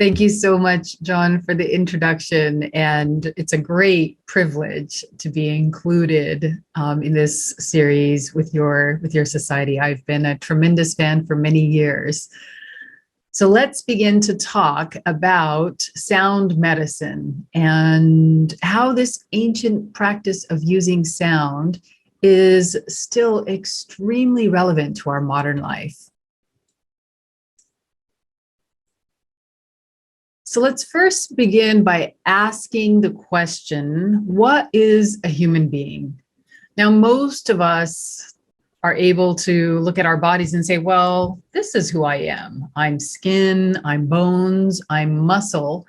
Thank you so much, John, for the introduction. And it's a great privilege to be included in this series with your society. I've been a tremendous fan for many years. So let's begin to talk about sound medicine and how this ancient practice of using sound is still extremely relevant to our modern life. So let's first begin by asking the question, what is a human being? Now, most of us are able to look at our bodies and say, well, this is who I am. I'm skin, I'm bones, I'm muscle.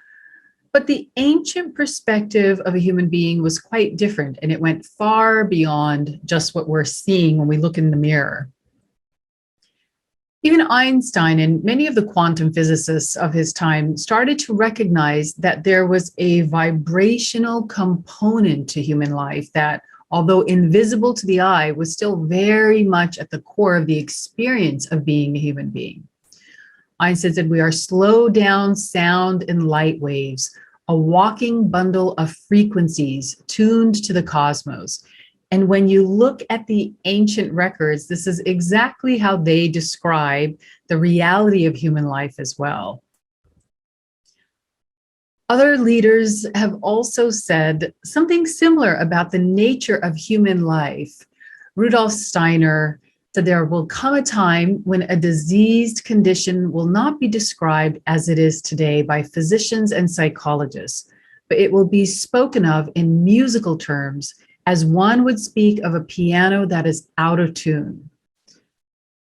But the ancient perspective of a human being was quite different, and it went far beyond just what we're seeing when we look in the mirror. Even Einstein and many of the quantum physicists of his time started to recognize that there was a vibrational component to human life that, although invisible to the eye, was still very much at the core of the experience of being a human being. Einstein said, we are slow down sound and light waves, a walking bundle of frequencies tuned to the cosmos. And when you look at the ancient records, this is exactly how they describe the reality of human life as well. Other leaders have also said something similar about the nature of human life. Rudolf Steiner said there will come a time when a diseased condition will not be described as it is today by physicians and psychologists, but it will be spoken of in musical terms as one would speak of a piano that is out of tune.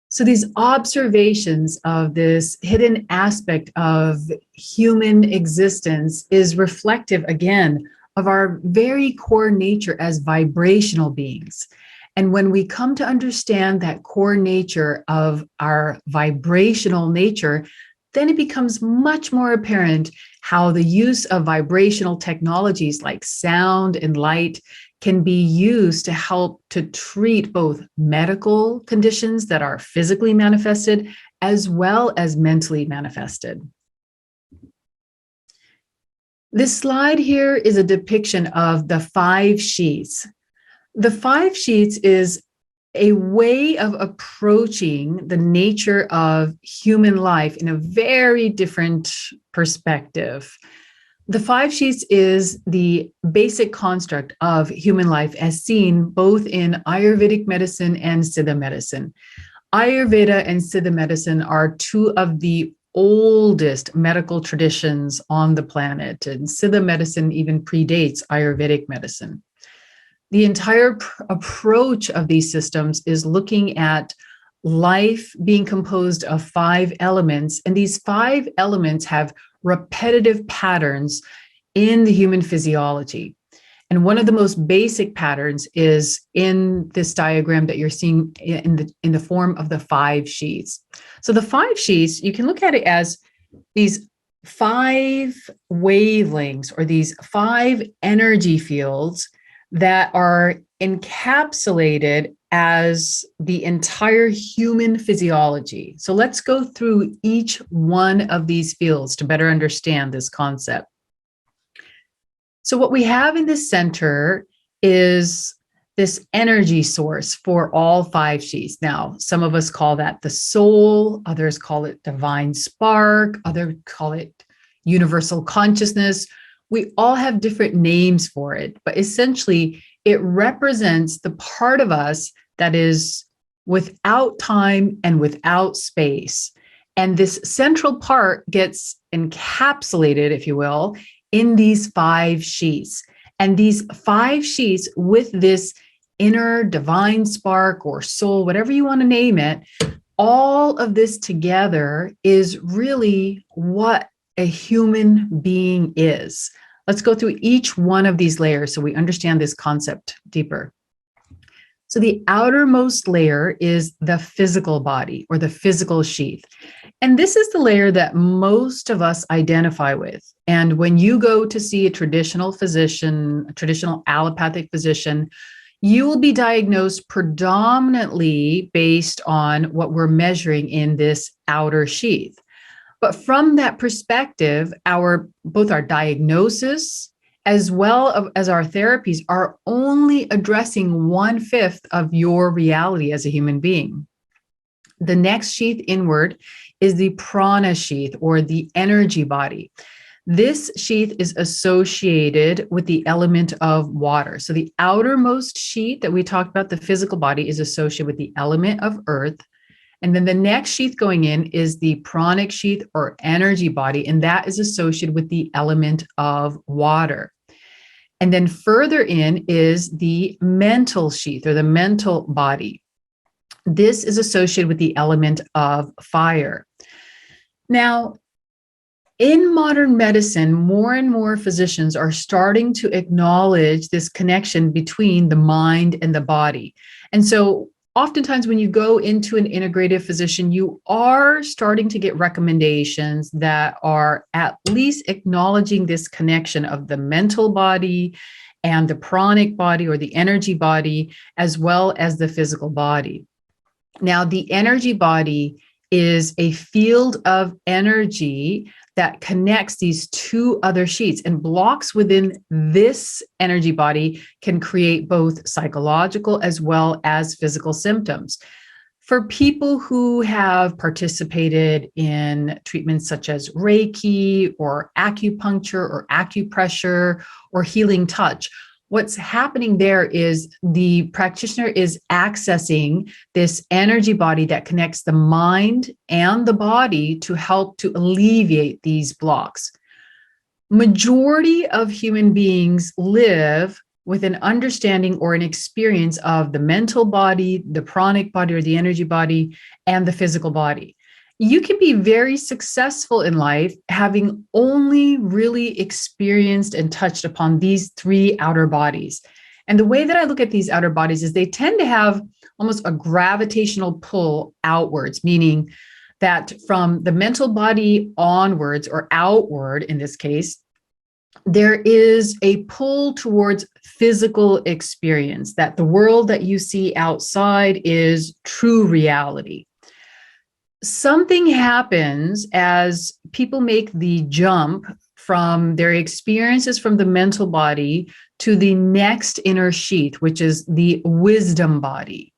So these observations of this hidden aspect of human existence is reflective, again, of our very core nature as vibrational beings. And when we come to understand that core nature of our vibrational nature, then it becomes much more apparent how the use of vibrational technologies like sound and light can be used to help to treat both medical conditions that are physically manifested as well as mentally manifested. This slide here is a depiction of the 5 sheets. The 5 sheets is a way of approaching the nature of human life in a very different perspective. The 5 sheets is the basic construct of human life as seen both in Ayurvedic medicine and Siddha medicine. Ayurveda and Siddha medicine are 2 of the oldest medical traditions on the planet, and Siddha medicine even predates Ayurvedic medicine. The entire approach of these systems is looking at life being composed of 5 elements, and these 5 elements have repetitive patterns in the human physiology. And one of the most basic patterns is in this diagram that you're seeing in the form of the 5 sheets. So the 5 sheets, you can look at it as these 5 wavelengths or these 5 energy fields that are encapsulated as the entire human physiology. So let's go through each one of these fields to better understand this concept. So what we have in the center is this energy source for all 5 sheets. Now, some of us call that the soul, others call it divine spark, others call it universal consciousness. We all have different names for it, but essentially it represents the part of us that is without time and without space. And this central part gets encapsulated, if you will, in these 5 sheets. And these 5 sheets with this inner divine spark or soul, whatever you want to name it, all of this together is really what a human being is. Let's go through each one of these layers so we understand this concept deeper. So the outermost layer is the physical body or the physical sheath. And this is the layer that most of us identify with. And when you go to see a traditional physician, a traditional allopathic physician, you will be diagnosed predominantly based on what we're measuring in this outer sheath. But from that perspective, both our diagnosis as well as our therapies are only addressing 1/5 of your reality as a human being. The next sheath inward is the prana sheath, or the energy body. This sheath is associated with the element of water. So the outermost sheath that we talked about, the physical body, is associated with the element of earth. And then the next sheath going in is the pranic sheath, or energy body, and that is associated with the element of water. And then further in is the mental sheath, or the mental body. This is associated with the element of fire. Now, in modern medicine, more and more physicians are starting to acknowledge this connection between the mind and the body. And so oftentimes when you go into an integrative physician, you are starting to get recommendations that are at least acknowledging this connection of the mental body and the pranic body, or the energy body, as well as the physical body. Now, the energy body is a field of energy that connects these two other sheets, and blocks within this energy body can create both psychological as well as physical symptoms. For people who have participated in treatments such as Reiki or acupuncture or acupressure or healing touch, what's happening there is the practitioner is accessing this energy body that connects the mind and the body to help to alleviate these blocks. Majority of human beings live with an understanding or an experience of the mental body, the pranic body or the energy body, and the physical body. You can be very successful in life having only really experienced and touched upon these three outer bodies. And the way that I look at these outer bodies is they tend to have almost a gravitational pull outwards, meaning that from the mental body onwards, or outward in this case, there is a pull towards physical experience, that the world that you see outside is true reality. Something happens as people make the jump from their experiences from the mental body to the next inner sheath, which is the wisdom body.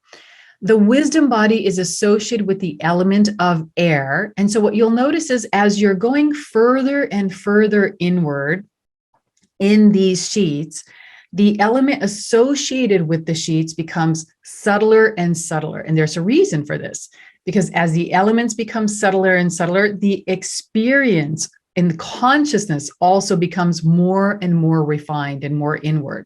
The wisdom body is associated with the element of air. And so what you'll notice is as you're going further and further inward in these sheets, the element associated with the sheets becomes subtler and subtler. And there's a reason for this, because as the elements become subtler and subtler, the experience in consciousness also becomes more and more refined and more inward.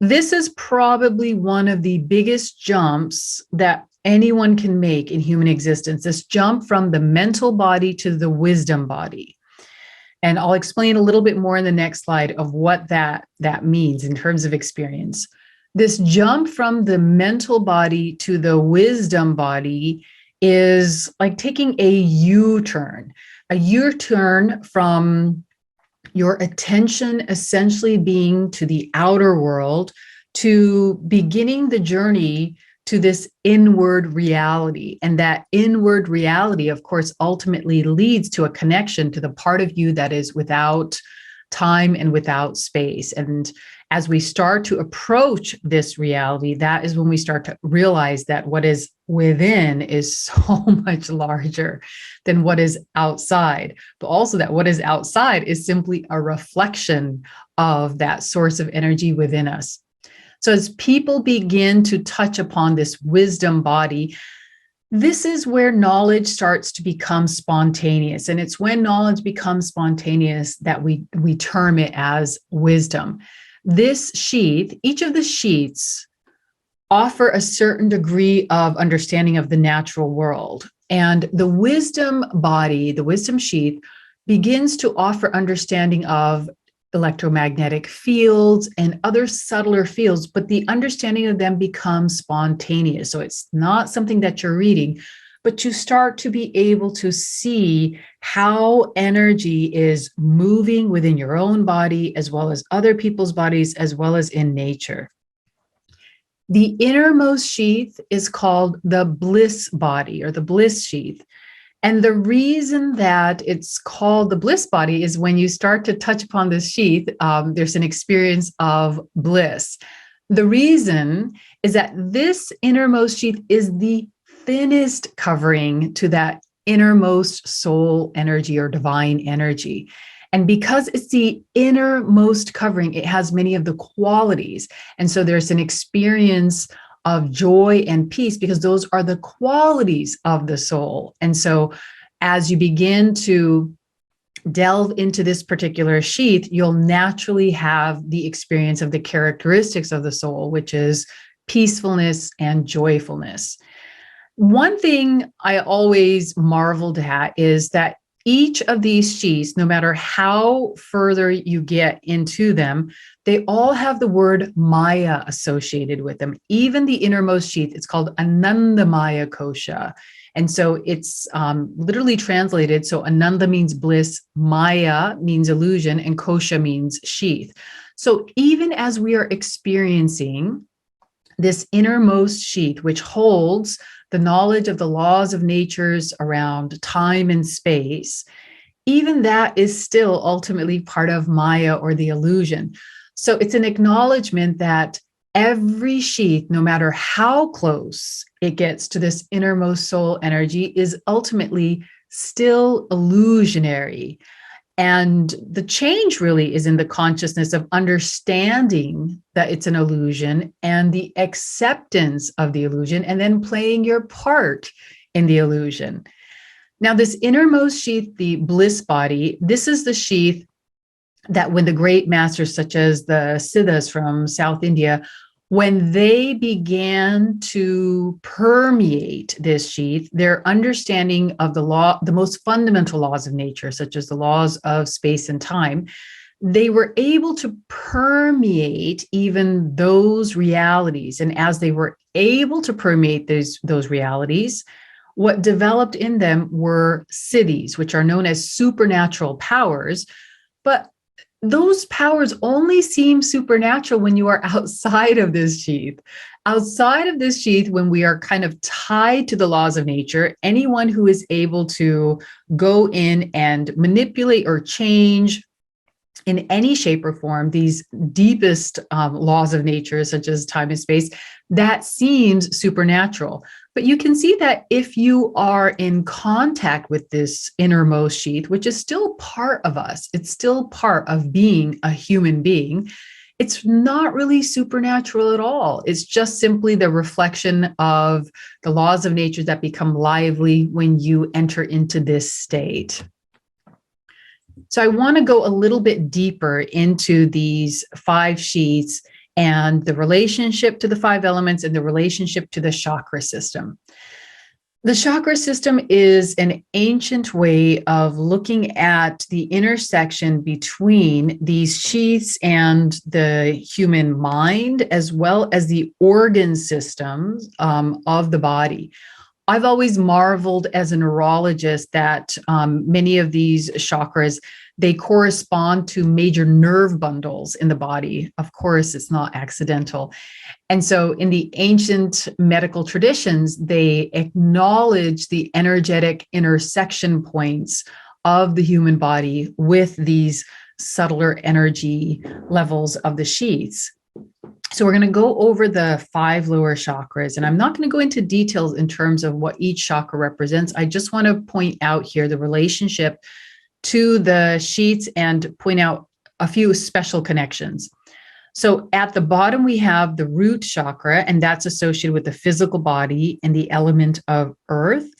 This is probably one of the biggest jumps that anyone can make in human existence, this jump from the mental body to the wisdom body. And I'll explain a little bit more in the next slide of what that means in terms of experience. This jump from the mental body to the wisdom body is like taking a U-turn from your attention essentially being to the outer world to beginning the journey to this inward reality. And that inward reality, of course, ultimately leads to a connection to the part of you that is without time and without space. And as we start to approach this reality, that is when we start to realize that what is within is so much larger than what is outside, but also that what is outside is simply a reflection of that source of energy within us. So as people begin to touch upon this wisdom body, this is where knowledge starts to become spontaneous. And it's when knowledge becomes spontaneous that we term it as wisdom. This sheath, each of the sheaths offer a certain degree of understanding of the natural world. And the wisdom body, the wisdom sheath, begins to offer understanding of electromagnetic fields and other subtler fields, but the understanding of them becomes spontaneous. So it's not something that you're reading, but you start to be able to see how energy is moving within your own body, as well as other people's bodies, as well as in nature. The innermost sheath is called the bliss body, or the bliss sheath. And the reason that it's called the bliss body is when you start to touch upon this sheath, there's an experience of bliss. The reason is that this innermost sheath is the thinnest covering to that innermost soul energy or divine energy. And because it's the innermost covering, it has many of the qualities. And so there's an experience of joy and peace because those are the qualities of the soul. And so as you begin to delve into this particular sheath, you'll naturally have the experience of the characteristics of the soul, which is peacefulness and joyfulness. One thing I always marveled at is that each of these sheaths, no matter how further you get into them, they all have the word Maya associated with them. Even the innermost sheath, it's called Anandamaya Kosha. And so it's literally translated. So Ananda means bliss, Maya means illusion, and Kosha means sheath. So even as we are experiencing this innermost sheath, which holds the knowledge of the laws of natures around time and space, even that is still ultimately part of Maya or the illusion. So it's an acknowledgement that every sheath, no matter how close it gets to this innermost soul energy, is ultimately still illusionary. And the change really is in the consciousness of understanding that it's an illusion and the acceptance of the illusion, and then playing your part in the illusion. Now, this innermost sheath, the bliss body, this is the sheath that when the great masters, such as the Siddhas from South India, when they began to permeate this sheath, their understanding of the most fundamental laws of nature, such as the laws of space and time, they were able to permeate even those realities. And as they were able to permeate those realities, what developed in them were siddhis, which are known as supernatural powers. But those powers only seem supernatural when you are outside of this sheath. Outside of this sheath, when we are kind of tied to the laws of nature, anyone who is able to go in and manipulate or change in any shape or form these deepest laws of nature, such as time and space, that seems supernatural. But you can see that if you are in contact with this innermost sheath, which is still part of us, it's still part of being a human being, it's not really supernatural at all. It's just simply the reflection of the laws of nature that become lively when you enter into this state. So I want to go a little bit deeper into these 5 sheaths and the relationship to the 5 elements and the relationship to the chakra system. The chakra system is an ancient way of looking at the intersection between these sheaths and the human mind, as well as the organ systems of the body. I've always marveled as a neurologist that many of these chakras, they correspond to major nerve bundles in the body. Of course, it's not accidental. And so in the ancient medical traditions, they acknowledge the energetic intersection points of the human body with these subtler energy levels of the sheaths. So we're going to go over the 5 lower chakras, and I'm not going to go into details in terms of what each chakra represents. I just want to point out here the relationship to the sheaths and point out a few special connections. So at the bottom, we have the root chakra, and that's associated with the physical body and the element of earth.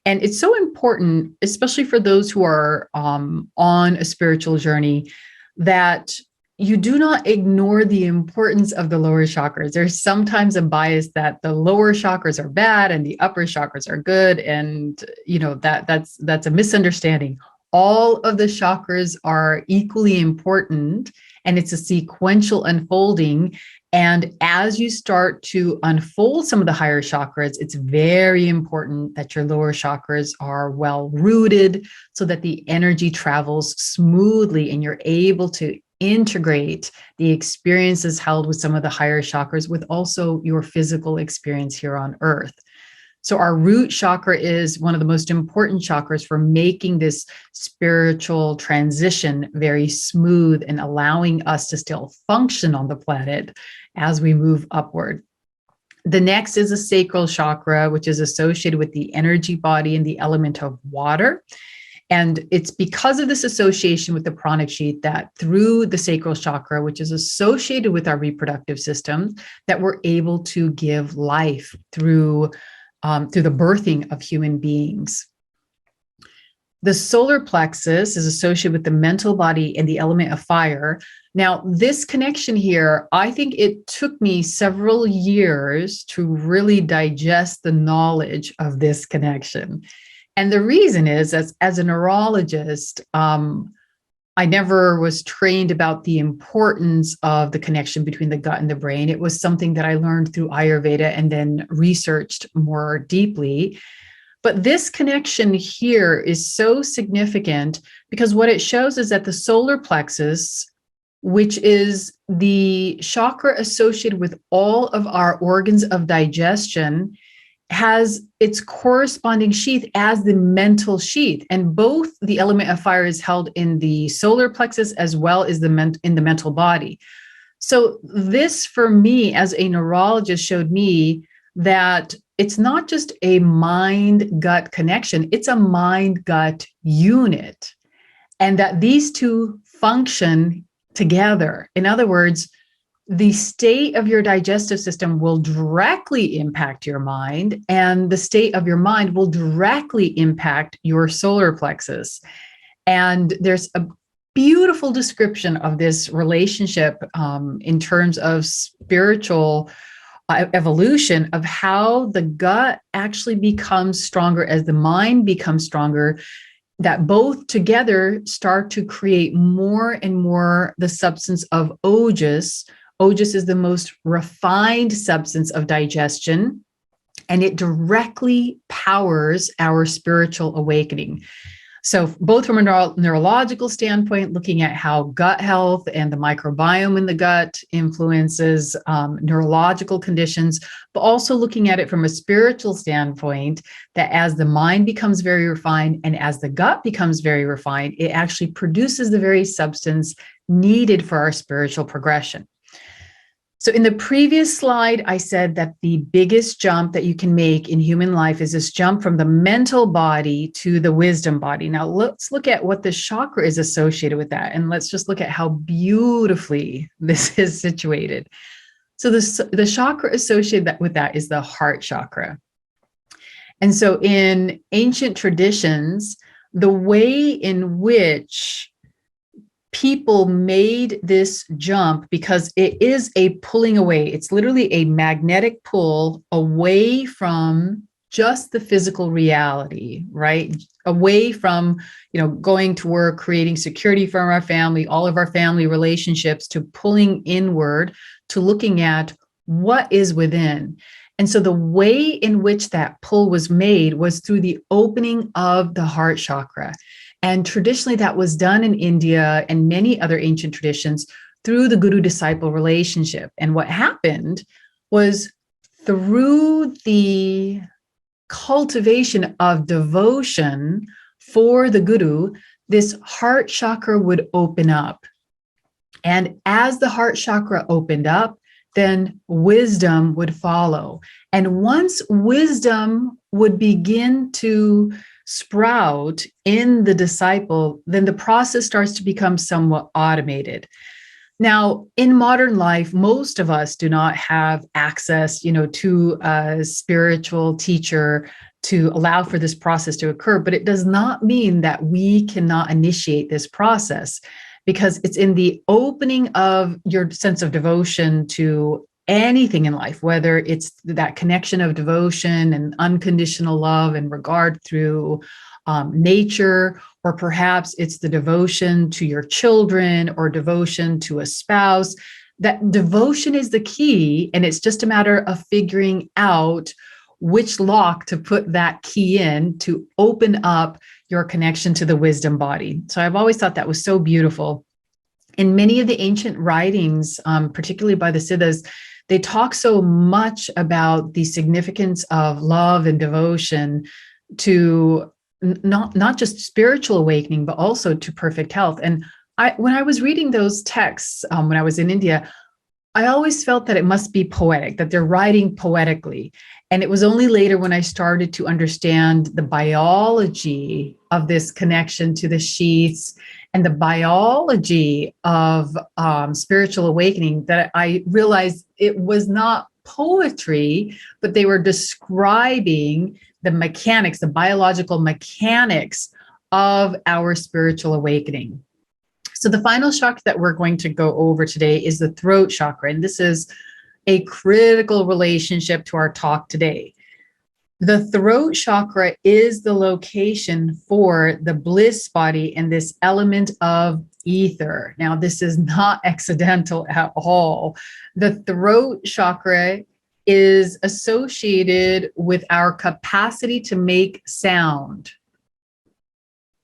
And it's so important, especially for those who are on a spiritual journey, that you do not ignore the importance of the lower chakras. There's sometimes a bias that the lower chakras are bad and the upper chakras are good. And, you know, that's a misunderstanding. All of the chakras are equally important, and it's a sequential unfolding. And as you start to unfold some of the higher chakras, it's very important that your lower chakras are well rooted so that the energy travels smoothly and you're able to integrate the experiences held with some of the higher chakras with also your physical experience here on earth. So our root chakra is one of the most important chakras for making this spiritual transition very smooth and allowing us to still function on the planet as we move upward. The next is a sacral chakra, which is associated with the energy body and the element of water. And it's because of this association with the pranic sheath that through the sacral chakra, which is associated with our reproductive system, that we're able to give life through the birthing of human beings. The solar plexus is associated with the mental body and the element of fire. Now, this connection here, I think it took me several years to really digest the knowledge of this connection. And the reason is, as a neurologist, I never was trained about the importance of the connection between the gut and the brain. It was something that I learned through Ayurveda and then researched more deeply. But this connection here is so significant because what it shows is that the solar plexus, which is the chakra associated with all of our organs of digestion, has its corresponding sheath as the mental sheath. And both the element of fire is held in the solar plexus as well as in the mental body. So this, for me, as a neurologist, showed me that it's not just a mind-gut connection, it's a mind-gut unit. And that these two function together. In other words, the state of your digestive system will directly impact your mind, and the state of your mind will directly impact your solar plexus. And there's a beautiful description of this relationship in terms of spiritual evolution, of how the gut actually becomes stronger as the mind becomes stronger, that both together start to create more and more the substance of ojas. Ojas is the most refined substance of digestion, and it directly powers our spiritual awakening. So both from a neurological standpoint, looking at how gut health and the microbiome in the gut influences neurological conditions, but also looking at it from a spiritual standpoint, that as the mind becomes very refined and as the gut becomes very refined, it actually produces the very substance needed for our spiritual progression. So in the previous slide, I said that the biggest jump that you can make in human life is this jump from the mental body to the wisdom body. Now let's look at what the chakra is associated with that. And let's just look at how beautifully this is situated. So the chakra associated with that is the heart chakra. And so in ancient traditions, the way in which people made this jump, because it is a pulling away. It's literally a magnetic pull away from just the physical reality, right? Away from, going to work, creating security for our family, all of our family relationships, to pulling inward, to looking at what is within. And so the way in which that pull was made was through the opening of the heart chakra. And traditionally, that was done in India and many other ancient traditions through the guru-disciple relationship. And what happened was, through the cultivation of devotion for the guru, this heart chakra would open up. And as the heart chakra opened up, then wisdom would follow. And once wisdom would begin to sprout in the disciple, then the process starts to become somewhat automated. Now, in modern life, most of us do not have access, to a spiritual teacher to allow for this process to occur, but it does not mean that we cannot initiate this process, because it's in the opening of your sense of devotion to anything in life, whether it's that connection of devotion and unconditional love and regard through nature, or perhaps it's the devotion to your children or devotion to a spouse. That devotion is the key, and it's just a matter of figuring out which lock to put that key in to open up your connection to the wisdom body. So I've always thought that was so beautiful. In many of the ancient writings, particularly by the Siddhas, they talk so much about the significance of love and devotion to not just spiritual awakening, but also to perfect health. And when I was reading those texts, when I was in India, I always felt that it must be poetic, that they're writing poetically. And it was only later when I started to understand the biology of this connection to the sheaths and the biology of spiritual awakening that I realized it was not poetry, but they were describing the mechanics, the biological mechanics of our spiritual awakening. So the final chakra that we're going to go over today is the throat chakra, and this is a critical relationship to our talk today. The throat chakra is the location for the bliss body and this element of ether. Now, this is not accidental at all. The throat chakra is associated with our capacity to make sound,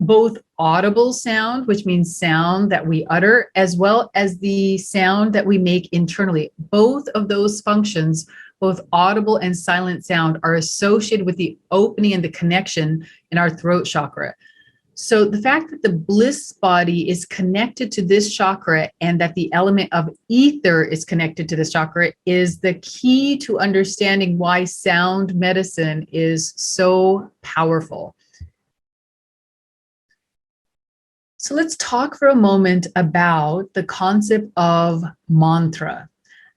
both audible sound, which means sound that we utter, as well as the sound that we make internally. Both of those functions, both audible and silent sound, are associated with the opening and the connection in our throat chakra. So the fact that the bliss body is connected to this chakra and that the element of ether is connected to this chakra is the key to understanding why sound medicine is so powerful. So let's talk for a moment about the concept of mantra.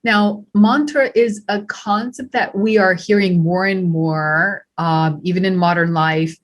Now, mantra is a concept that we are hearing more and more, even in modern life,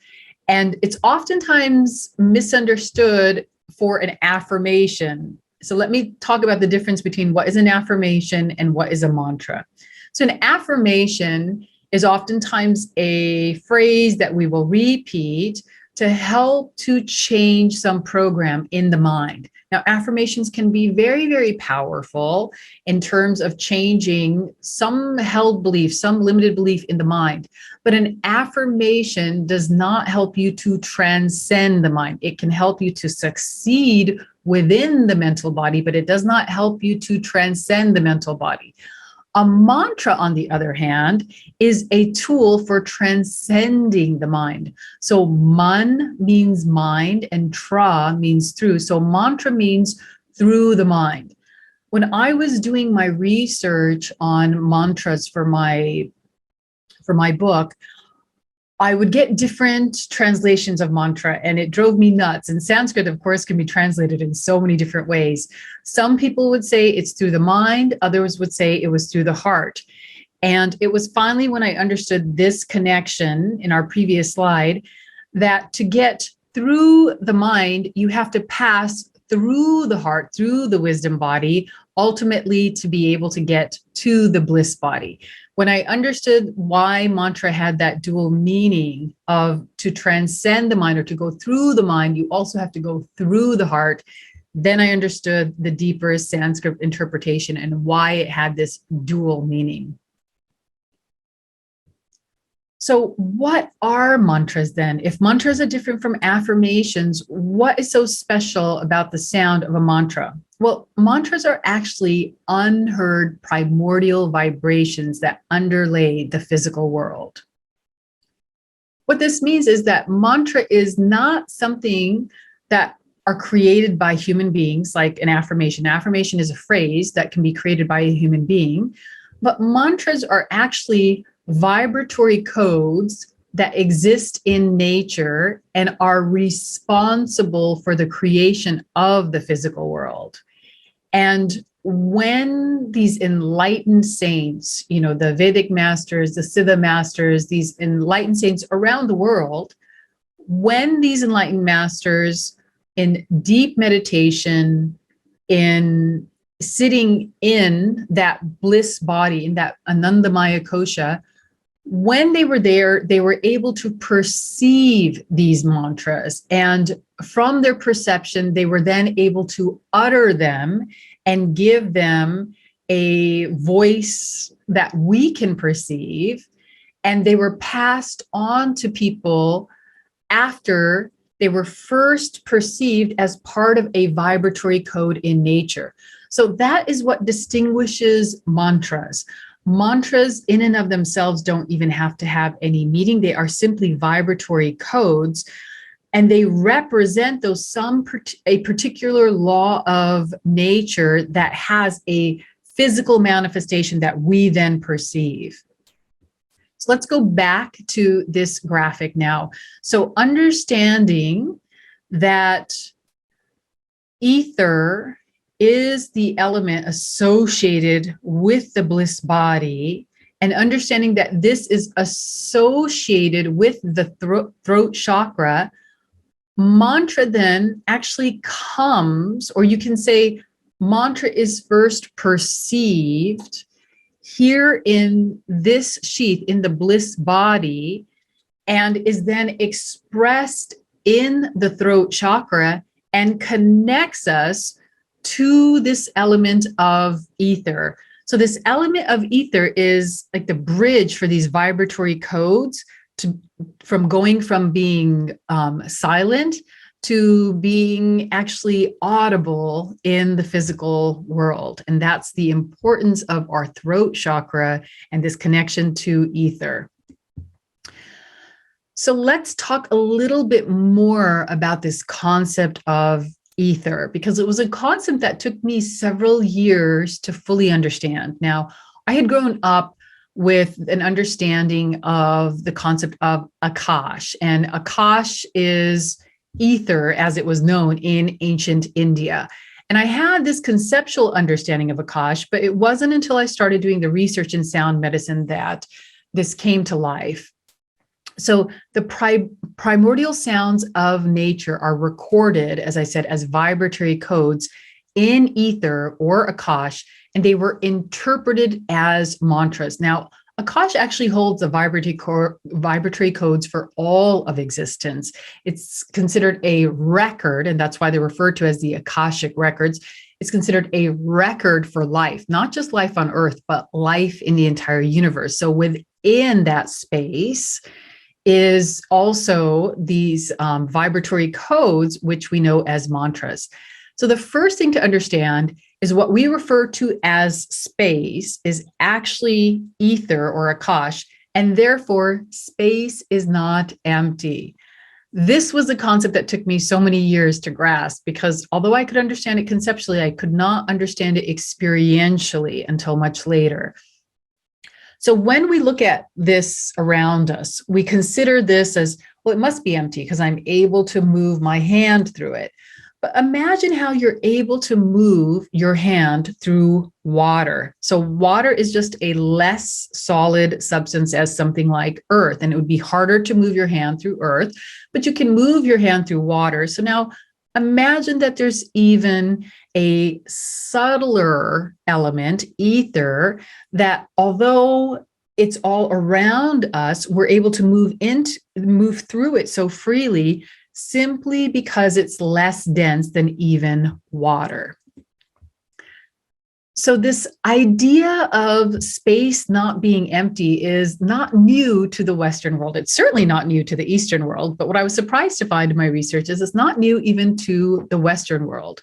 and it's oftentimes misunderstood for an affirmation. So let me talk about the difference between what is an affirmation and what is a mantra. So an affirmation is oftentimes a phrase that we will repeat to help to change some program in the mind. Now, affirmations can be very, very powerful in terms of changing some held belief, some limited belief in the mind. But an affirmation does not help you to transcend the mind. It can help you to succeed within the mental body, but it does not help you to transcend the mental body. A mantra, on the other hand, is a tool for transcending the mind. So man means mind and tra means through. So mantra means through the mind. When I was doing my research on mantras for my book, I would get different translations of mantra, and it drove me nuts. And Sanskrit, of course, can be translated in so many different ways. Some people would say it's through the mind. Others would say it was through the heart. And it was finally when I understood this connection in our previous slide, that to get through the mind, you have to pass through the heart, through the wisdom body, ultimately to be able to get to the bliss body. When I understood why mantra had that dual meaning of to transcend the mind or to go through the mind, you also have to go through the heart. Then I understood the deeper Sanskrit interpretation and why it had this dual meaning. So what are mantras then? If mantras are different from affirmations, what is so special about the sound of a mantra? Well, mantras are actually unheard primordial vibrations that underlay the physical world. What this means is that mantra is not something that are created by human beings like an affirmation. Affirmation is a phrase that can be created by a human being, but mantras are actually vibratory codes that exist in nature and are responsible for the creation of the physical world. And when these enlightened saints, the Vedic masters, the Siddha masters, these enlightened saints around the world, when these enlightened masters in deep meditation, in sitting in that bliss body, in that Anandamaya kosha, when they were there, they were able to perceive these mantras. And from their perception, they were then able to utter them and give them a voice that we can perceive. And they were passed on to people after they were first perceived as part of a vibratory code in nature. So that is what distinguishes mantras. Mantras in and of themselves don't even have to have any meaning. They are simply vibratory codes, and they represent a particular law of nature that has a physical manifestation that we then perceive. So let's go back to this graphic now. So understanding that ether is the element associated with the bliss body, and understanding that this is associated with the throat chakra, mantra then actually comes, or you can say mantra is first perceived here in this sheath, in the bliss body, and is then expressed in the throat chakra and connects us to this element of ether. So this element of ether is like the bridge for these vibratory codes from going from being silent to being actually audible in the physical world. And that's the importance of our throat chakra and this connection to ether. So let's talk a little bit more about this concept of ether, because it was a concept that took me several years to fully understand. Now, I had grown up with an understanding of the concept of Akash, and Akash is ether as it was known in ancient India. And I had this conceptual understanding of Akash, but it wasn't until I started doing the research in sound medicine that this came to life. So the primordial sounds of nature are recorded, as I said, as vibratory codes in ether or Akash, and they were interpreted as mantras. Now, Akash actually holds the vibratory codes for all of existence. It's considered a record, and that's why they're referred to as the Akashic records. It's considered a record for life, not just life on Earth, but life in the entire universe. So within that space is also these vibratory codes, which we know as mantras. So the first thing to understand is what we refer to as space is actually ether or Akash, and therefore space is not empty. This was a concept that took me so many years to grasp, because although I could understand it conceptually, I could not understand it experientially until much later. So when we look at this around us, we consider this as, well, it must be empty because I'm able to move my hand through it. But imagine how you're able to move your hand through water. So water is just a less solid substance as something like earth, and it would be harder to move your hand through earth, but you can move your hand through water. So now imagine that there's even a subtler element, ether, that although it's all around us, we're able to move through it so freely, simply because it's less dense than even water. So this idea of space not being empty is not new to the Western world. It's certainly not new to the Eastern world, but what I was surprised to find in my research is it's not new even to the Western world.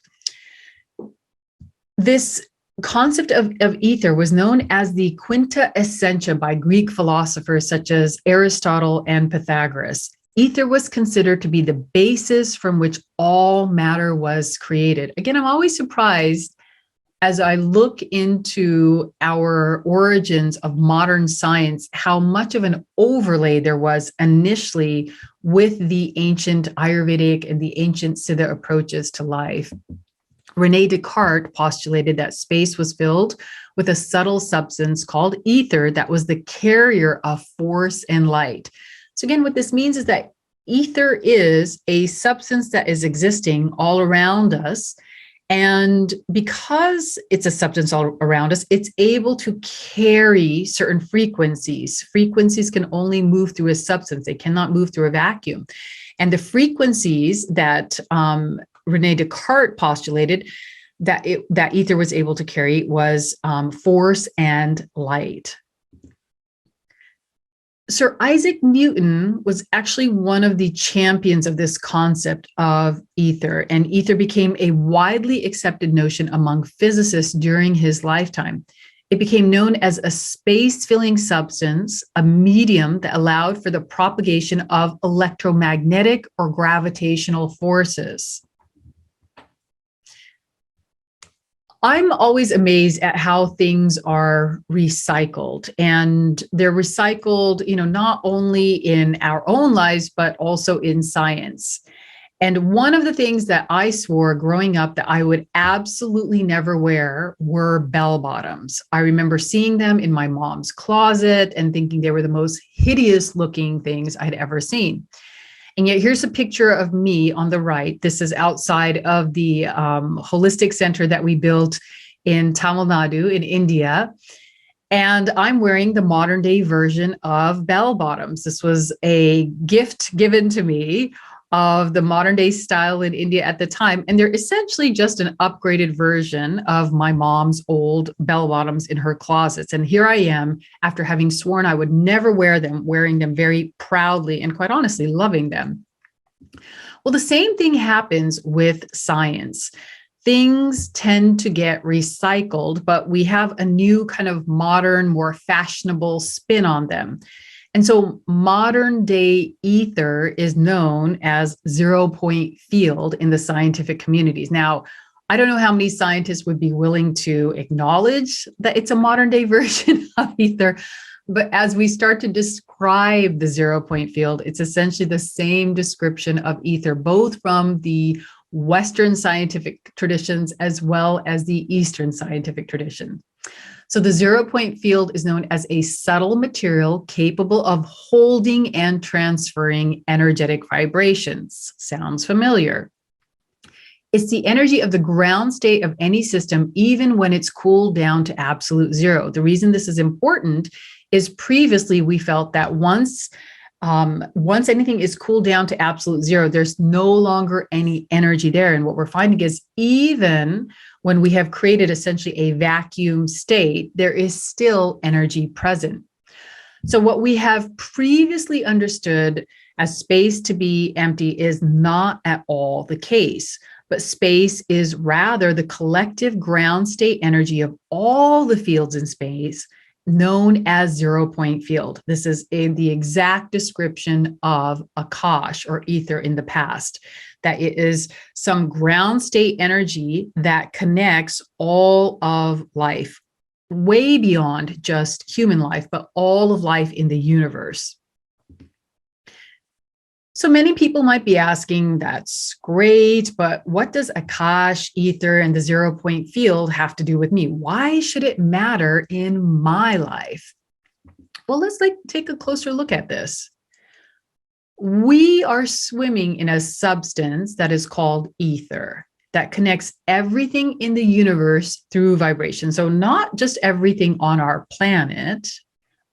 This concept of ether was known as the quinta essentia by Greek philosophers such as Aristotle and Pythagoras. Ether was considered to be the basis from which all matter was created. Again, I'm always surprised as I look into our origins of modern science, how much of an overlay there was initially with the ancient Ayurvedic and the ancient Siddha approaches to life. Rene Descartes postulated that space was filled with a subtle substance called ether that was the carrier of force and light. So again, what this means is that ether is a substance that is existing all around us. And because it's a substance all around us, it's able to carry certain frequencies. Frequencies can only move through a substance. They cannot move through a vacuum. And the frequencies that Rene Descartes postulated that ether was able to carry was force and light. Sir Isaac Newton was actually one of the champions of this concept of ether, and ether became a widely accepted notion among physicists during his lifetime. It became known as a space-filling substance, a medium that allowed for the propagation of electromagnetic or gravitational forces. I'm always amazed at how things are recycled, and they're recycled, not only in our own lives, but also in science. And one of the things that I swore growing up that I would absolutely never wear were bell bottoms. I remember seeing them in my mom's closet and thinking they were the most hideous looking things I'd ever seen. And yet here's a picture of me on the right. This is outside of the holistic center that we built in Tamil Nadu in India. And I'm wearing the modern day version of bell bottoms. This was a gift given to me of the modern day style in India at the time. And they're essentially just an upgraded version of my mom's old bell bottoms in her closets. And here I am, after having sworn I would never wear them, wearing them very proudly and quite honestly loving them. Well, the same thing happens with science. Things tend to get recycled, but we have a new kind of modern, more fashionable spin on them. And so modern day ether is known as 0-point field in the scientific communities. Now, I don't know how many scientists would be willing to acknowledge that it's a modern day version of ether, but as we start to describe the 0-point field, it's essentially the same description of ether, both from the Western scientific traditions as well as the Eastern scientific tradition. So the 0-point field is known as a subtle material capable of holding and transferring energetic vibrations. Sounds familiar? It's the energy of the ground state of any system, even when it's cooled down to absolute zero. The reason this is important is previously we felt that once anything is cooled down to absolute zero, there's no longer any energy there. And what we're finding is even when we have created essentially a vacuum state, there is still energy present. So what we have previously understood as space to be empty is not at all the case, but space is rather the collective ground state energy of all the fields in space, known as 0-point field. This is the exact description of Akash or ether in the past, that it is some ground state energy that connects all of life, way beyond just human life, but all of life in the universe. So many people might be asking, that's great, but what does Akash, ether, and the 0-point field have to do with me? Why should it matter in my life? Well, let's take a closer look at this. We are swimming in a substance that is called ether that connects everything in the universe through vibration. So not just everything on our planet,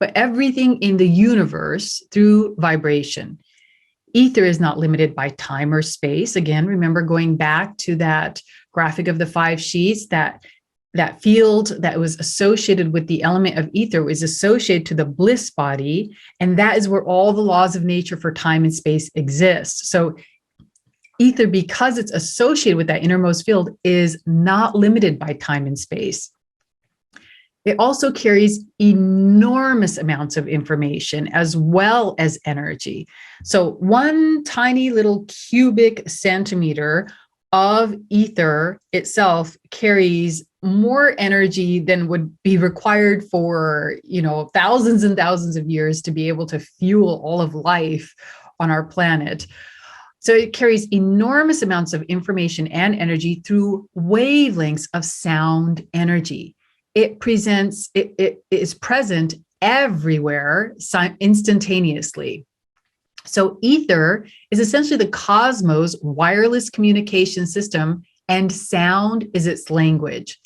but everything in the universe through vibration. Ether is not limited by time or space. Again, remember going back to that graphic of the 5 sheets, that field that was associated with the element of ether was associated to the Bliss Body, and that is where all the laws of nature for time and space exist. So ether, because it's associated with that innermost field, is not limited by time and space. It also carries enormous amounts of information as well as energy. So one tiny little cubic centimeter of ether itself carries more energy than would be required for, thousands and thousands of years to be able to fuel all of life on our planet. So it carries enormous amounts of information and energy through wavelengths of sound energy. It is present everywhere instantaneously. So ether is essentially the cosmos' wireless communication system, and sound is its language.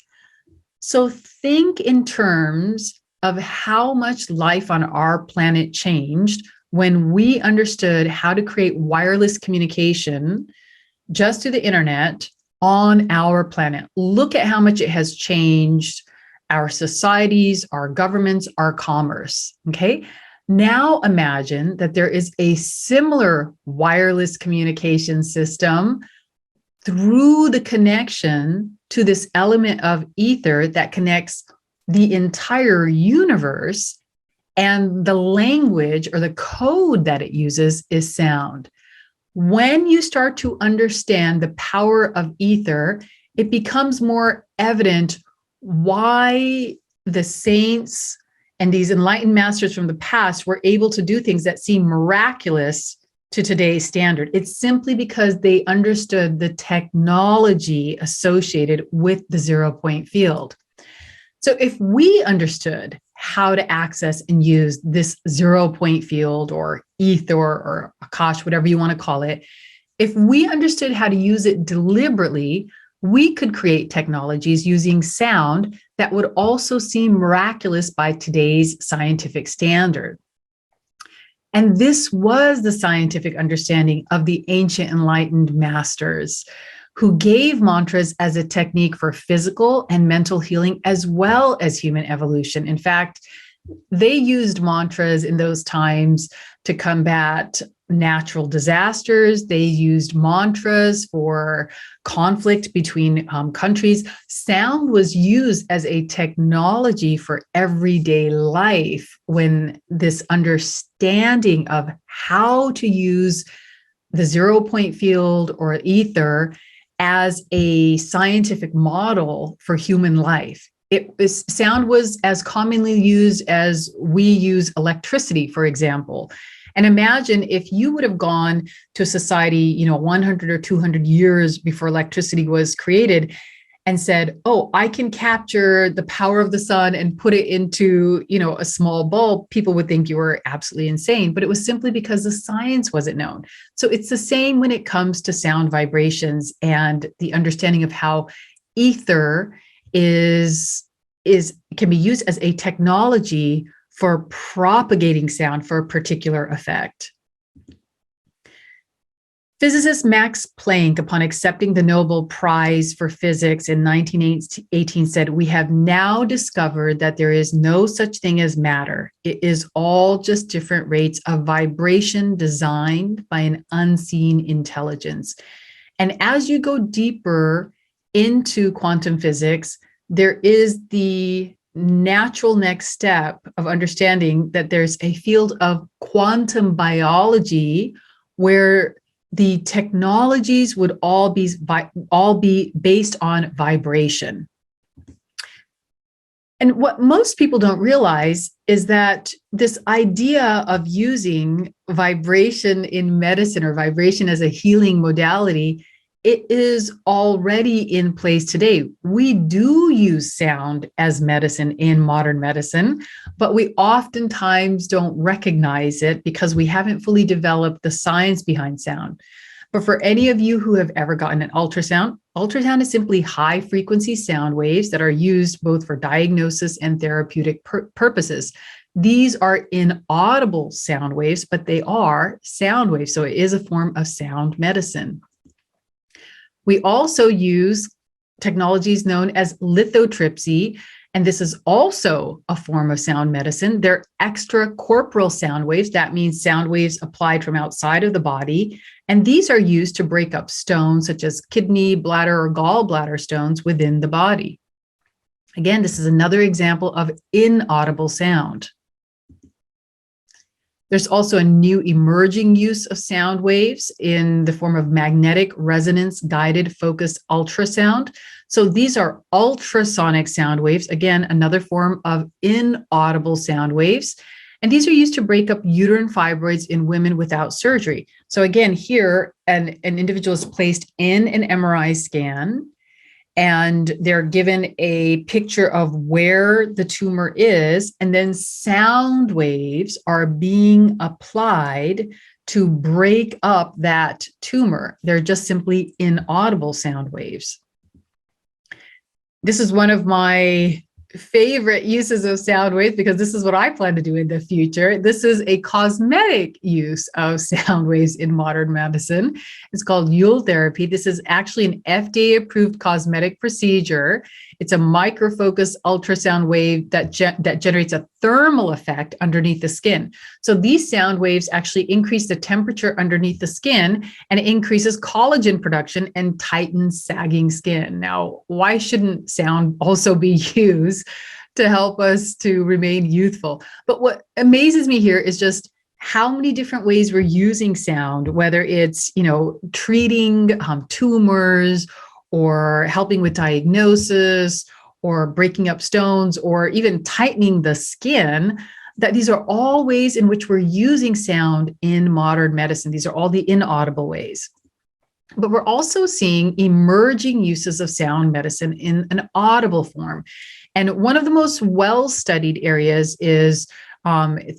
So think in terms of how much life on our planet changed when we understood how to create wireless communication just through the internet on our planet. Look at how much it has changed our societies, our governments, our commerce, okay? Now imagine that there is a similar wireless communication system through the connection to this element of ether that connects the entire universe, and the language or the code that it uses is sound. When you start to understand the power of ether, it becomes more evident why the saints and these enlightened masters from the past were able to do things that seem miraculous to today's standard. It's simply because they understood the technology associated with the 0-point field. So if we understood how to access and use this 0-point field or ether or Akash, whatever you want to call it, if we understood how to use it deliberately, we could create technologies using sound that would also seem miraculous by today's scientific standard. And this was the scientific understanding of the ancient enlightened masters, who gave mantras as a technique for physical and mental healing as well as human evolution. In fact, they used mantras in those times to combat natural disasters. They used mantras for conflict between countries. Sound was used as a technology for everyday life when this understanding of how to use the 0-point field or ether as a scientific model for human life. Sound was as commonly used as we use electricity, for example. And imagine if you would have gone to a society, 100 or 200 years before electricity was created and said, oh, I can capture the power of the sun and put it into, a small bulb. People would think you were absolutely insane, but it was simply because the science wasn't known. So it's the same when it comes to sound vibrations and the understanding of how ether can be used as a technology for propagating sound for a particular effect. Physicist Max Planck, upon accepting the Nobel Prize for Physics in 1918, said, "We have now discovered that there is no such thing as matter. It is all just different rates of vibration designed by an unseen intelligence." And as you go deeper into quantum physics, there is the natural next step of understanding that there's a field of quantum biology where the technologies would all be based on vibration. And what most people don't realize is that this idea of using vibration in medicine or vibration as a healing modality, it is already in place today. We do use sound as medicine in modern medicine, but we oftentimes don't recognize it because we haven't fully developed the science behind sound. But for any of you who have ever gotten an ultrasound is simply high frequency sound waves that are used both for diagnosis and therapeutic purposes. These are inaudible sound waves, but they are sound waves. So it is a form of sound medicine. We also use technologies known as lithotripsy, and this is also a form of sound medicine. They're extracorporeal sound waves. That means sound waves applied from outside of the body. And these are used to break up stones such as kidney, bladder, or gallbladder stones within the body. Again, this is another example of inaudible sound. There's also a new emerging use of sound waves in the form of magnetic resonance guided focused ultrasound. So these are ultrasonic sound waves, again, another form of inaudible sound waves. And these are used to break up uterine fibroids in women without surgery. So again, here, an individual is placed in an MRI scan, and they're given a picture of where the tumor is, and then sound waves are being applied to break up that tumor. They're just simply inaudible sound waves. This is one of my favorite uses of sound waves, because this is what I plan to do in the future. This is a cosmetic use of sound waves in modern medicine. It's called Yule therapy. This is actually an FDA approved cosmetic procedure. It's a microfocus ultrasound wave that generates a thermal effect underneath the skin. So these sound waves actually increase the temperature underneath the skin, and it increases collagen production and tightens sagging skin. Now, why shouldn't sound also be used to help us to remain youthful? But what amazes me here is just how many different ways we're using sound, whether it's, treating tumors, or helping with diagnosis, or breaking up stones, or even tightening the skin, that these are all ways in which we're using sound in modern medicine. These are all the inaudible ways. But we're also seeing emerging uses of sound medicine in an audible form. And one of the most well-studied areas is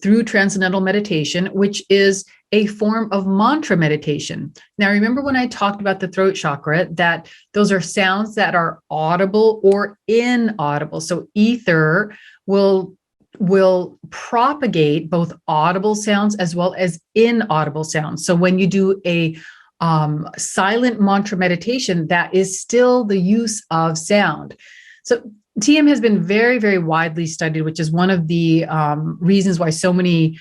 through Transcendental Meditation, which is a form of mantra meditation. Now, remember when I talked about the throat chakra, that those are sounds that are audible or inaudible. So ether will propagate both audible sounds as well as inaudible sounds. So when you do a silent mantra meditation, that is still the use of sound. So TM has been very, very widely studied, which is one of the reasons why so many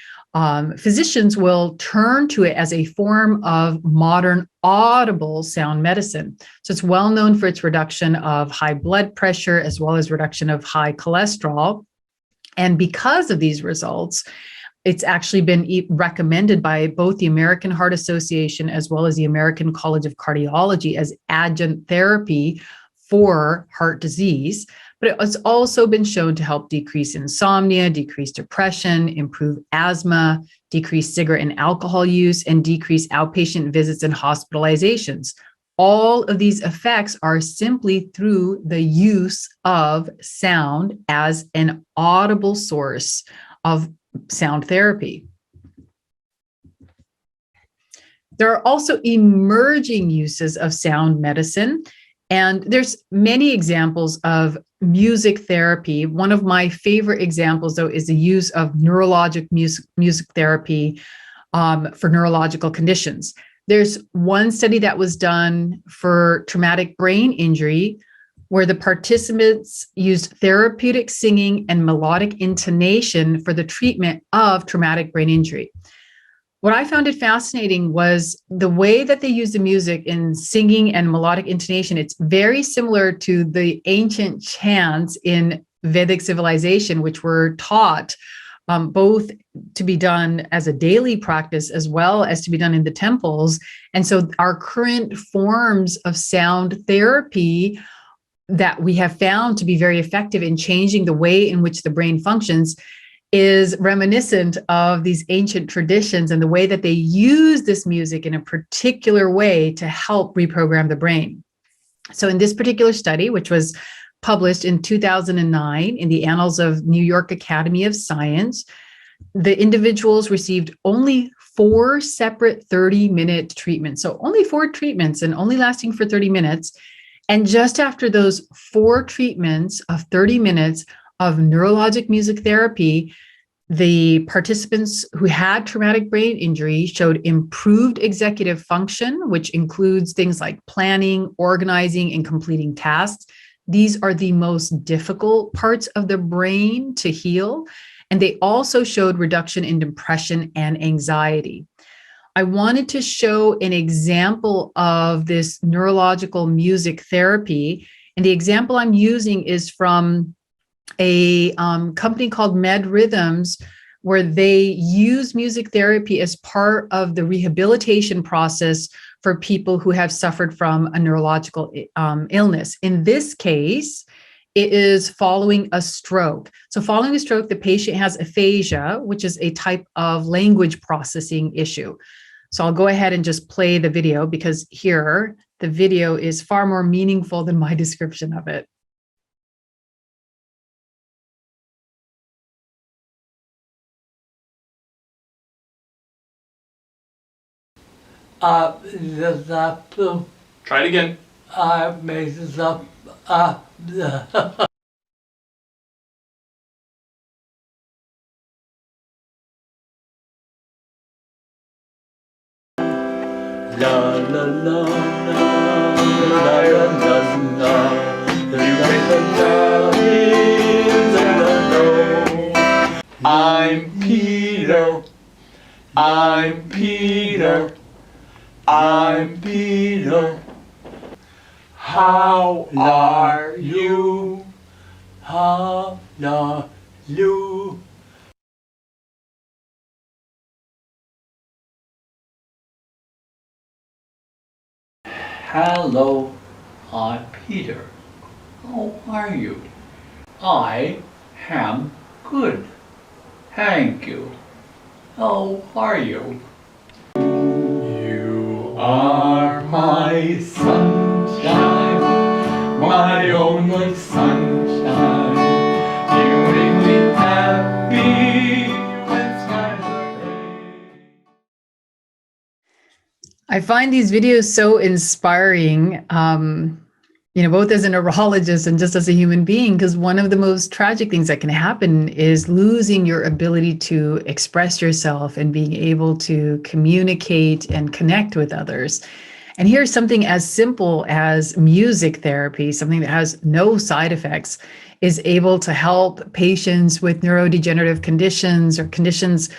physicians will turn to it as a form of modern audible sound medicine. So it's well known for its reduction of high blood pressure as well as reduction of high cholesterol. And because of these results, it's actually been recommended by both the American Heart Association as well as the American College of Cardiology as adjunct therapy for heart disease. But it's also been shown to help decrease insomnia, decrease depression, improve asthma, decrease cigarette and alcohol use, and decrease outpatient visits and hospitalizations. All of these effects are simply through the use of sound as an audible source of sound therapy. There are also emerging uses of sound medicine, and there's many examples of music therapy. One of my favorite examples, though, is the use of neurologic music therapy for neurological conditions. There's one study that was done for traumatic brain injury where the participants used therapeutic singing and melodic intonation for the treatment of traumatic brain injury. What I found it fascinating was the way that they use the music in singing and melodic intonation. It's very similar to the ancient chants in Vedic civilization, which were taught both to be done as a daily practice as well as to be done in the temples. And so our current forms of sound therapy that we have found to be very effective in changing the way in which the brain functions is reminiscent of these ancient traditions and the way that they use this music in a particular way to help reprogram the brain. So in this particular study, which was published in 2009 in the Annals of New York Academy of Science, the individuals received only 4 separate 30-minute treatments. So only 4 treatments and only lasting for 30 minutes. And just after those 4 treatments of 30 minutes of neurologic music therapy, the participants who had traumatic brain injury showed improved executive function, which includes things like planning, organizing, and completing tasks. These are the most difficult parts of the brain to heal. And they also showed reduction in depression and anxiety. I wanted to show an example of this neurological music therapy. And the example I'm using is from a company called Med Rhythms, where they use music therapy as part of the rehabilitation process for people who have suffered from a neurological illness. In this case, it is following a stroke. So following a stroke, the patient has aphasia, which is a type of language processing issue. So I'll go ahead and just play the video because here, the video is far more meaningful than my description of it. Try it again. La la la la la la la la. I'm Peter. I'm Peter. I'm Peter. How are you? How are you? Hello, I'm Peter. How are you? I am good. Thank you. How are you? You are my sunshine, my only sunshine. You make me happy when skies are gray. I find these videos so inspiring, both as a neurologist and just as a human being, because one of the most tragic things that can happen is losing your ability to express yourself and being able to communicate and connect with others. And here's something as simple as music therapy, something that has no side effects, is able to help patients with neurodegenerative conditions or conditions,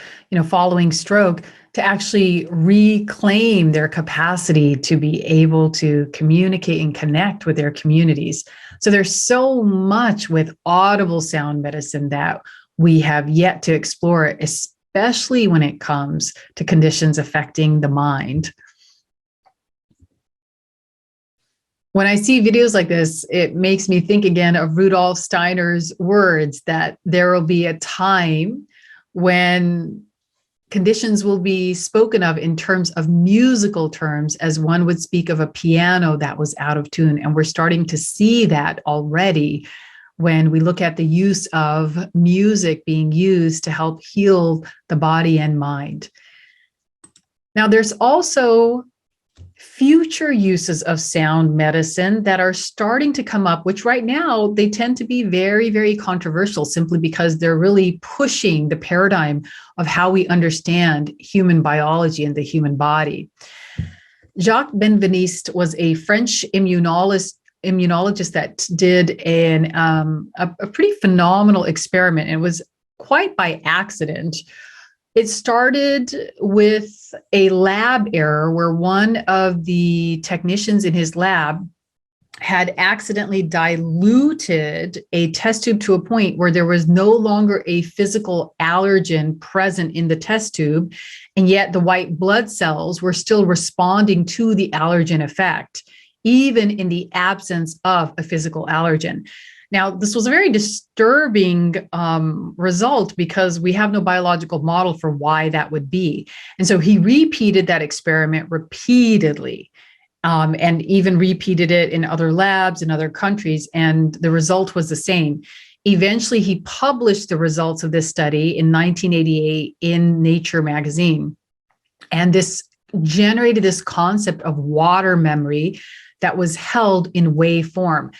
following stroke, to actually reclaim their capacity to be able to communicate and connect with their communities. So there's so much with audible sound medicine that we have yet to explore, especially when it comes to conditions affecting the mind. When I see videos like this, it makes me think again of Rudolf Steiner's words that there will be a time when conditions will be spoken of in terms of musical terms, as one would speak of a piano that was out of tune. And we're starting to see that already when we look at the use of music being used to help heal the body and mind. Now, there's also future uses of sound medicine that are starting to come up, which right now they tend to be very, very controversial simply because they're really pushing the paradigm of how we understand human biology and the human body. Jacques Benveniste was a French immunologist that did a pretty phenomenal experiment. It was quite by accident. It started with a lab error where one of the technicians in his lab had accidentally diluted a test tube to a point where there was no longer a physical allergen present in the test tube, and yet the white blood cells were still responding to the allergen effect, even in the absence of a physical allergen. Now, this was a very disturbing result because we have no biological model for why that would be. And so he repeated that experiment repeatedly, and even repeated it in other labs in other countries, and the result was the same. Eventually, he published the results of this study in 1988 in Nature magazine. And this generated this concept of water memory that was held in wave form.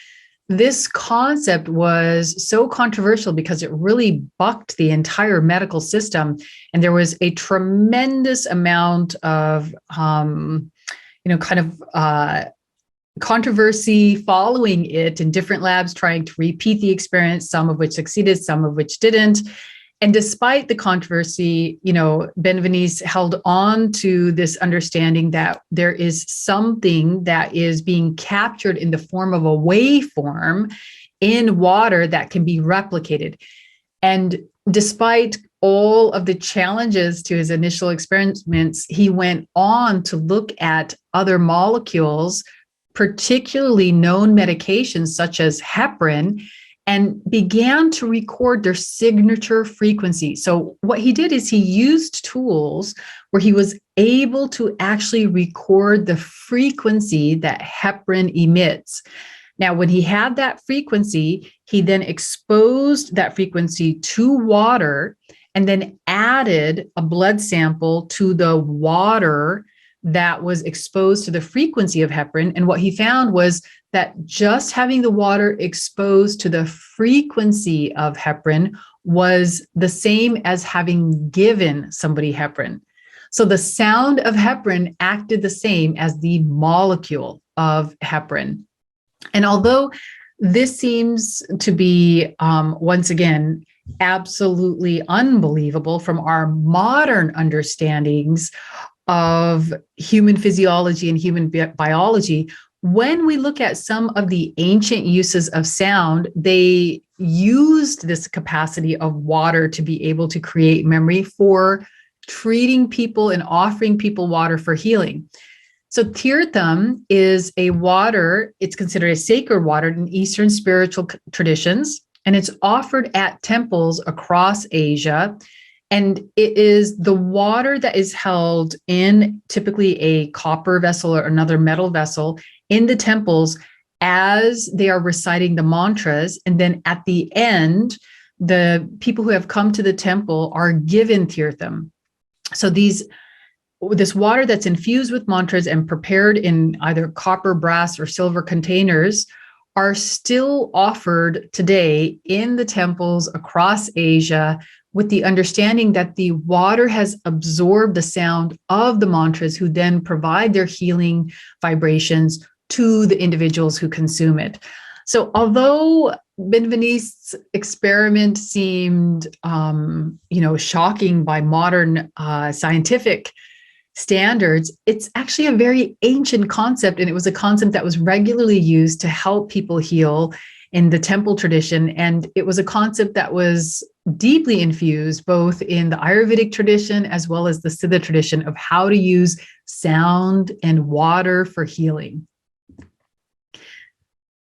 This concept was so controversial because it really bucked the entire medical system. And there was a tremendous amount of, controversy following it in different labs trying to repeat the experience, some of which succeeded, some of which didn't. And despite the controversy, Benveniste held on to this understanding that there is something that is being captured in the form of a waveform in water that can be replicated. And despite all of the challenges to his initial experiments, he went on to look at other molecules, particularly known medications such as heparin, and began to record their signature frequency. So what he did is he used tools where he was able to actually record the frequency that heparin emits. Now, when he had that frequency, he then exposed that frequency to water and then added a blood sample to the water that was exposed to the frequency of heparin. And what he found was that just having the water exposed to the frequency of heparin was the same as having given somebody heparin. So the sound of heparin acted the same as the molecule of heparin. And although this seems to be, once again, absolutely unbelievable from our modern understandings of human physiology and human biology, when we look at some of the ancient uses of sound, they used this capacity of water to be able to create memory for treating people and offering people water for healing. So tirtham is a water, it's considered a sacred water in Eastern spiritual traditions, and it's offered at temples across Asia. And it is the water that is held in typically a copper vessel or another metal vessel in the temples as they are reciting the mantras. And then at the end, the people who have come to the temple are given tirtham. So this water that's infused with mantras and prepared in either copper, brass, or silver containers are still offered today in the temples across Asia, with the understanding that the water has absorbed the sound of the mantras, who then provide their healing vibrations to the individuals who consume it. So although Benveniste's experiment seemed, shocking by modern scientific standards, it's actually a very ancient concept, and it was a concept that was regularly used to help people heal in the temple tradition. And it was a concept that was deeply infused both in the Ayurvedic tradition as well as the Siddha tradition of how to use sound and water for healing.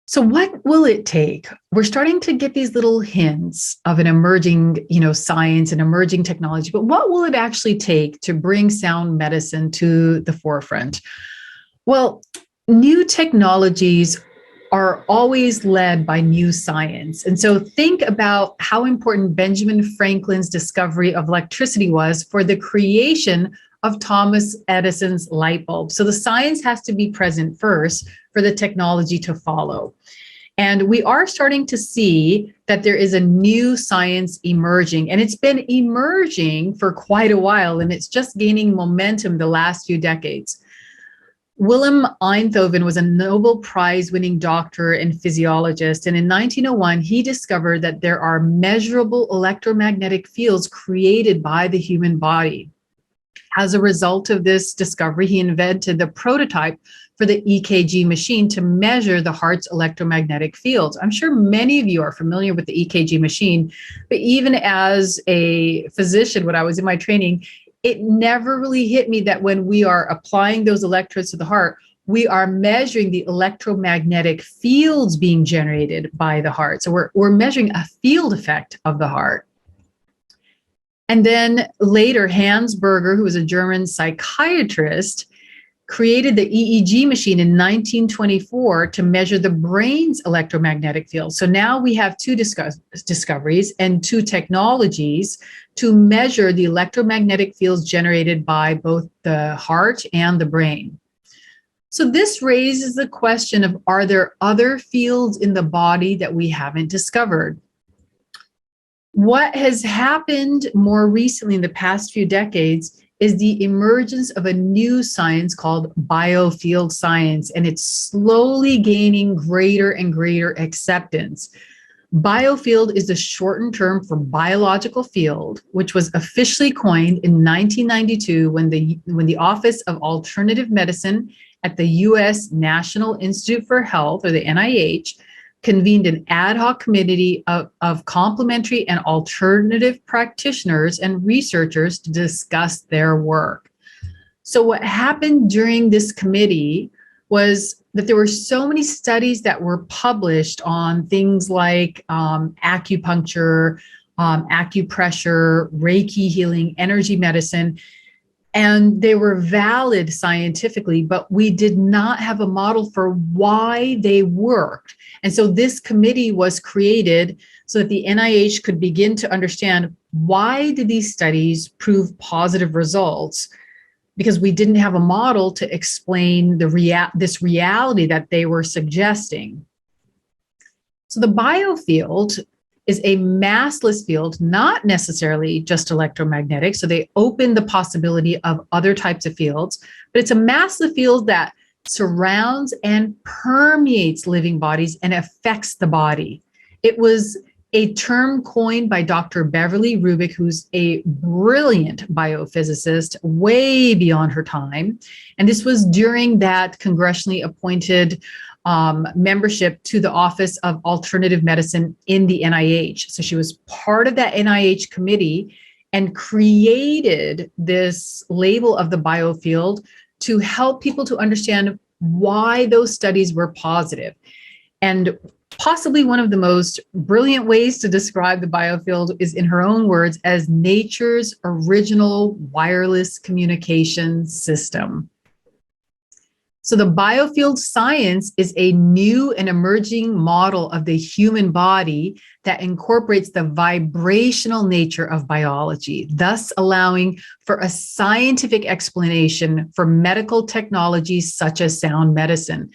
So what will it take? We're starting to get these little hints of an emerging, science and emerging technology, but what will it actually take to bring sound medicine to the forefront? Well, new technologies are always led by new science. And so think about how important Benjamin Franklin's discovery of electricity was for the creation of Thomas Edison's light bulb. So the science has to be present first for the technology to follow. And we are starting to see that there is a new science emerging, and it's been emerging for quite a while, and it's just gaining momentum the last few decades. Willem Einthoven was a Nobel Prize-winning doctor and physiologist, and in 1901, he discovered that there are measurable electromagnetic fields created by the human body. As a result of this discovery, he invented the prototype for the EKG machine to measure the heart's electromagnetic fields. I'm sure many of you are familiar with the EKG machine, but even as a physician, when I was in my training, it never really hit me that when we are applying those electrodes to the heart, we are measuring the electromagnetic fields being generated by the heart. So we're measuring a field effect of the heart. And then later, Hans Berger, who was a German psychiatrist, created the EEG machine in 1924 to measure the brain's electromagnetic field. So now we have two discoveries and two technologies to measure the electromagnetic fields generated by both the heart and the brain. So this raises the question of, are there other fields in the body that we haven't discovered? What has happened more recently in the past few decades is the emergence of a new science called Biofield Science, and it's slowly gaining greater and greater acceptance. Biofield is the shortened term for biological field, which was officially coined in 1992 when the Office of Alternative Medicine at the U.S. National Institute for Health, or the NIH, convened an ad hoc committee of complementary and alternative practitioners and researchers to discuss their work. So what happened during this committee was that there were so many studies that were published on things like acupuncture, acupressure, Reiki healing, energy medicine, and they were valid scientifically, but we did not have a model for why they worked. And so this committee was created so that the NIH could begin to understand, why did these studies prove positive results? Because we didn't have a model to explain this reality that they were suggesting. So the biofield is a massless field, not necessarily just electromagnetic. So they open the possibility of other types of fields, but it's a massless field that surrounds and permeates living bodies and affects the body. It was a term coined by Dr. Beverly Rubik, who's a brilliant biophysicist, way beyond her time. And this was during that congressionally appointed membership to the Office of Alternative Medicine in the NIH. So she was part of that NIH committee and created this label of the biofield to help people to understand why those studies were positive. And possibly one of the most brilliant ways to describe the biofield is in her own words as nature's original wireless communication system. So the biofield science is a new and emerging model of the human body that incorporates the vibrational nature of biology, thus allowing for a scientific explanation for medical technologies such as sound medicine.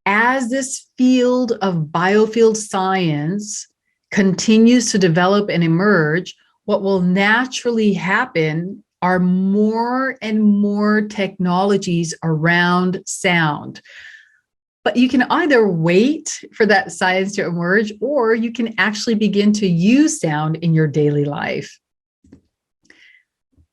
As this field of biofield science continues to develop and emerge, what will naturally happen are more and more technologies around sound. But you can either wait for that science to emerge, or you can actually begin to use sound in your daily life.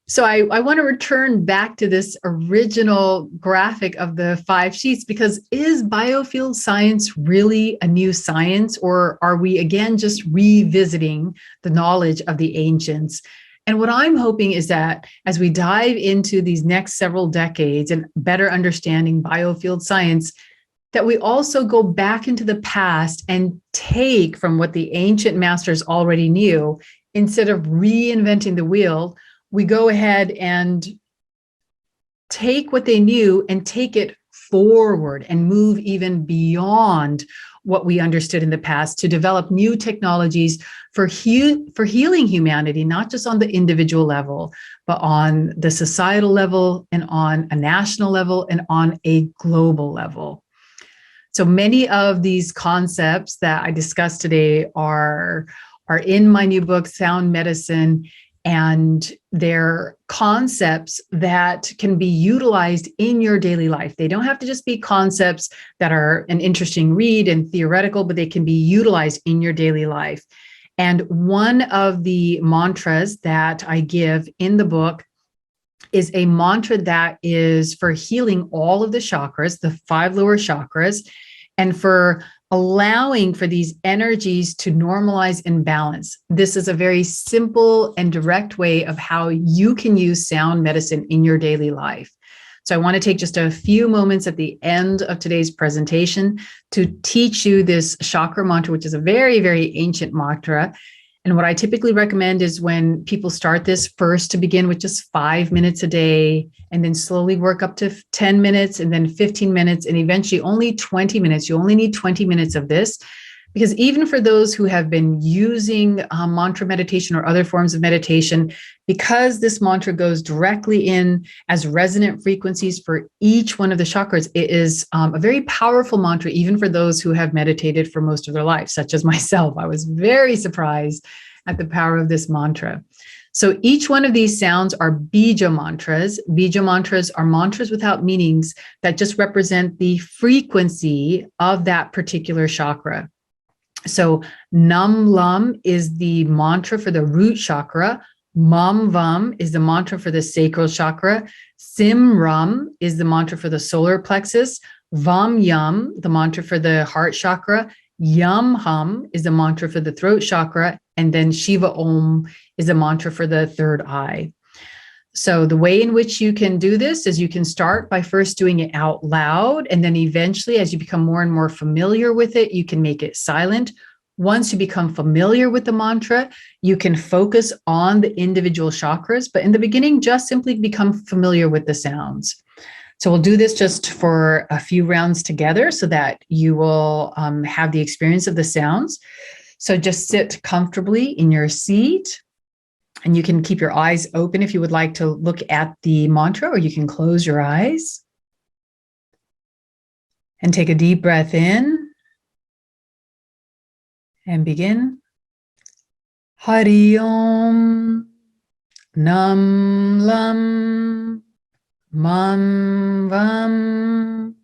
So I want to return back to this original graphic of the 5 sheets, because is biofield science really a new science, or are we again just revisiting the knowledge of the ancients? And what I'm hoping is that as we dive into these next several decades and better understanding biofield science, that we also go back into the past and take from what the ancient masters already knew. Instead of reinventing the wheel, we go ahead and take what they knew and take it forward and move even beyond what we understood in the past to develop new technologies for healing humanity, not just on the individual level, but on the societal level and on a national level and on a global level. So many of these concepts that I discussed today are in my new book, Sound Medicine, and they're concepts that can be utilized in your daily life. They don't have to just be concepts that are an interesting read and theoretical, but they can be utilized in your daily life. And one of the mantras that I give in the book is a mantra that is for healing all of the chakras, the 5 lower chakras, and for allowing for these energies to normalize and balance. This is a very simple and direct way of how you can use sound medicine in your daily life. So I want to take just a few moments at the end of today's presentation to teach you this chakra mantra, which is a very, very ancient mantra. And what I typically recommend is when people start this, first to begin with just 5 minutes a day, and then slowly work up to 10 minutes and then 15 minutes, and eventually only 20 minutes. You only need 20 minutes of this, because even for those who have been using mantra meditation or other forms of meditation, because this mantra goes directly in as resonant frequencies for each one of the chakras, it is a very powerful mantra, even for those who have meditated for most of their life, such as myself. I was very surprised at the power of this mantra. So each one of these sounds are bija mantras. Bija mantras are mantras without meanings that just represent the frequency of that particular chakra. So Nam Lam is the mantra for the root chakra. Mam Vam is the mantra for the sacral chakra. Sim Ram is the mantra for the solar plexus. Vam Yam, the mantra for the heart chakra. Yam Hum is the mantra for the throat chakra. And then Shiva Om is the mantra for the third eye. So the way in which you can do this is you can start by first doing it out loud, and then eventually, as you become more and more familiar with it, you can make it silent. Once you become familiar with the mantra, you can focus on the individual chakras, but in the beginning, just simply become familiar with the sounds. So we'll do this just for a few rounds together so that you will have the experience of the sounds. So just sit comfortably in your seat. And you can keep your eyes open if you would like to look at the mantra, or you can close your eyes. And take a deep breath in and begin. Hari Om. Nam Lam. Mam Vam.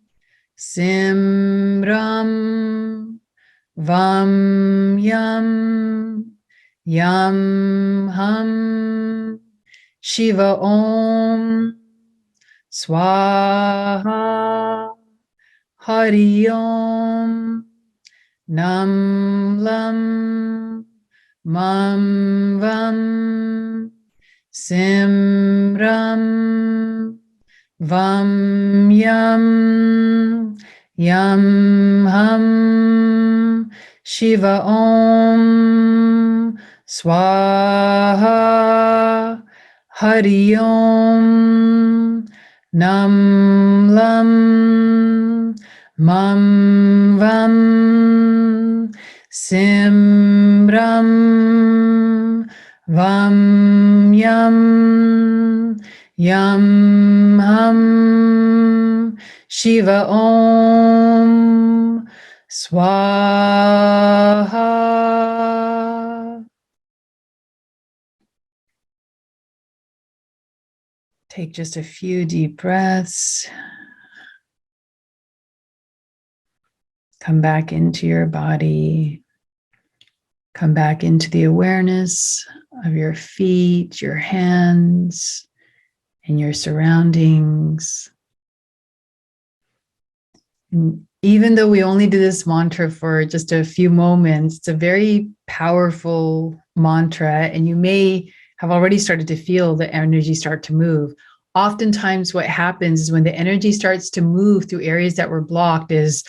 Sim Ram. Vam Yam. Yam Ham. Shiva Om. Swaha. Hari Om. Nam Lam. Mam Vam. Sim Ram. Vam Yam. Yam Ham. Shiva Om. Swaha. Hari Om. Nam Lam. Mam Vam. Sim Ram. Vam Yam. Yam Ham. Shiva Om. Swaha. Take just a few deep breaths. Come back into your body. Come back into the awareness of your feet, your hands, and your surroundings. And even though we only do this mantra for just a few moments, it's a very powerful mantra, and you may have already started to feel the energy start to move. Oftentimes what happens is when the energy starts to move through areas that were blocked is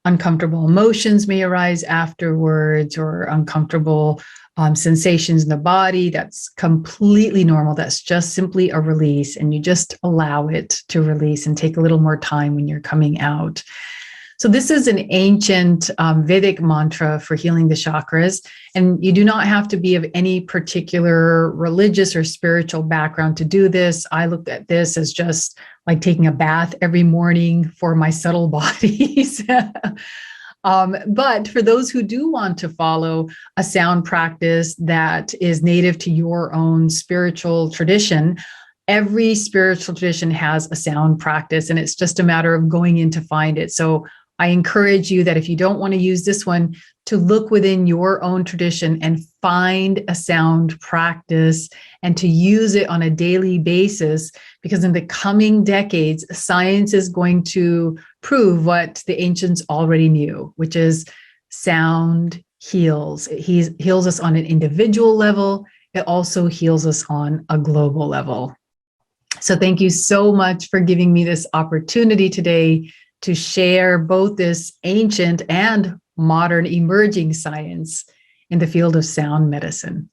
uncomfortable emotions may arise afterwards, or uncomfortable sensations in the body. That's completely normal. That's just simply a release, and you just allow it to release and take a little more time when you're coming out. So this is an ancient Vedic mantra for healing the chakras, and you do not have to be of any particular religious or spiritual background to do this. I looked at this as just like taking a bath every morning for my subtle bodies. But for those who do want to follow a sound practice that is native to your own spiritual tradition, every spiritual tradition has a sound practice, and it's just a matter of going in to find it. So I encourage you that if you don't want to use this one, to look within your own tradition and find a sound practice and to use it on a daily basis, because in the coming decades, science is going to prove what the ancients already knew, which is sound heals. It heals us on an individual level. It also heals us on a global level. So thank you so much for giving me this opportunity today to share both this ancient and modern emerging science in the field of sound medicine.